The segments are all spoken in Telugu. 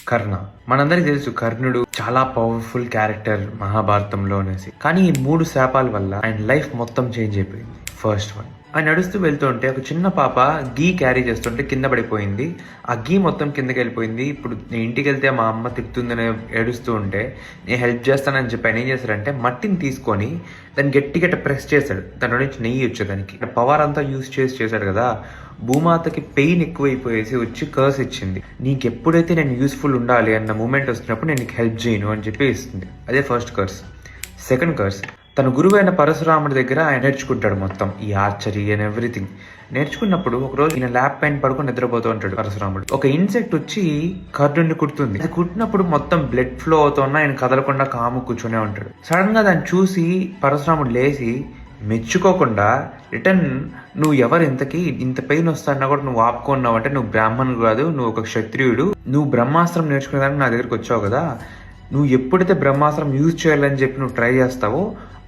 కర్ణ. మనందరికి తెలుసు కర్ణుడు చాలా పవర్ఫుల్ క్యారెక్టర్ మహాభారతంలో అనేసి. కానీ ఈ 3 శాపాల వల్ల ఆయన లైఫ్ మొత్తం చేంజ్ అయిపోయింది. ఫస్ట్ వన్, ఆయన నడుస్తూ వెళ్తుంటే ఒక చిన్న పాప గీ క్యారీ చేస్తుంటే కింద పడిపోయింది. ఆ గీ మొత్తం కిందకి వెళ్ళిపోయింది. ఇప్పుడు నేను ఇంటికి వెళ్తే మా అమ్మ తిడుతుందని ఏడుస్తూ ఉంటే నేను హెల్ప్ చేస్తానని చెప్పి ఆయన ఏం చేశాడంటే మట్టిని తీసుకొని దాన్ని గట్టిగా ప్రెస్ చేశాడు. దాని నుంచి నెయ్యి వచ్చేదానికి పవర్ అంతా యూజ్ చేశాడు కదా. భూమాతకి పెయిన్ ఎక్కువైపోయేసి వచ్చి కర్స్ ఇచ్చింది. నీకు ఎప్పుడైతే నేను యూస్ఫుల్ ఉండాలి అన్న మూమెంట్ వస్తున్నప్పుడు నేను నీకు హెల్ప్ చేయను అని చెప్పి ఇస్తుంది. అదే ఫస్ట్ కర్స్. సెకండ్ కర్స్, తన గురువైన పరశురాముడి దగ్గర ఆయన నేర్చుకుంటాడు మొత్తం ఈ ఆర్చరీ అండ్ ఎవ్రీథింగ్. నేర్చుకున్నప్పుడు ఒకరోజు ఈయన ల్యాబ్ పైన పడుకొని నిద్రపోతూ ఉంటాడు పరశురాముడు. ఒక ఇన్సెక్ట్ వచ్చి కర్ణుడిని కుడుతుంది. అది కుట్టినప్పుడు మొత్తం బ్లడ్ ఫ్లో అవుతున్నా ఆయన కదలకుండా కాము కూర్చునే ఉంటాడు. సడన్ గా దాన్ని చూసి పరశురాముడు లేచి మెచ్చుకోకుండా రిటర్న్, నువ్వు ఎవరు ఇంతకీ ఇంత పెయిన్ వస్తానా కూడా నువ్వు ఆపుకున్నావు అంటే నువ్వు బ్రాహ్మణుడు కాదు, నువ్వు ఒక క్షత్రియుడు, నువ్వు బ్రహ్మాస్త్రం నేర్చుకునేదానికి నా దగ్గరకు వచ్చావు కదా, నువ్వు ఎప్పుడైతే బ్రహ్మాస్త్రం యూజ్ చేయాలని చెప్పి నువ్వు ట్రై చేస్తావో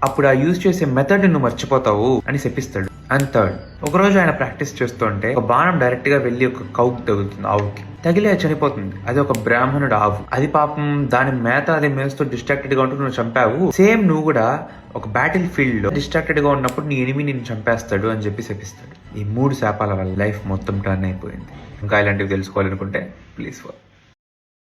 అప్పుడు ఆ యూజ్ చేసే మెథడ్ నువ్వు మర్చిపోతావు అని చెప్పిస్తాడు. అండ్ థర్డ్, ఒకరోజు ఆయన ప్రాక్టీస్ చేస్తుంటే ఒక బాణం డైరెక్ట్ గా వెళ్ళి ఒక కౌకి తగులుతుంది, ఆవుకి తగిలి అది చనిపోతుంది. అది ఒక బ్రాహ్మణుడు ఆవు. అది పాపం దాని మేత అది మేస్తూ డిస్ట్రాక్టెడ్ గా ఉంటూ నువ్వు చంపావు. సేమ్ నువ్వు కూడా ఒక బ్యాటిల్ ఫీల్డ్ లో డిస్ట్రాక్టెడ్ గా ఉన్నప్పుడు నీ ఎనిమి నిన్ను చంపేస్తాడు అని చెప్పి చెప్పిస్తాడు. ఈ 3 శాపాల వల్ల లైఫ్ మొత్తం టర్న్ అయిపోయింది. ఇంకా ఇలాంటివి తెలుసుకోవాలనుకుంటే ప్లీజ్ ఫాలో.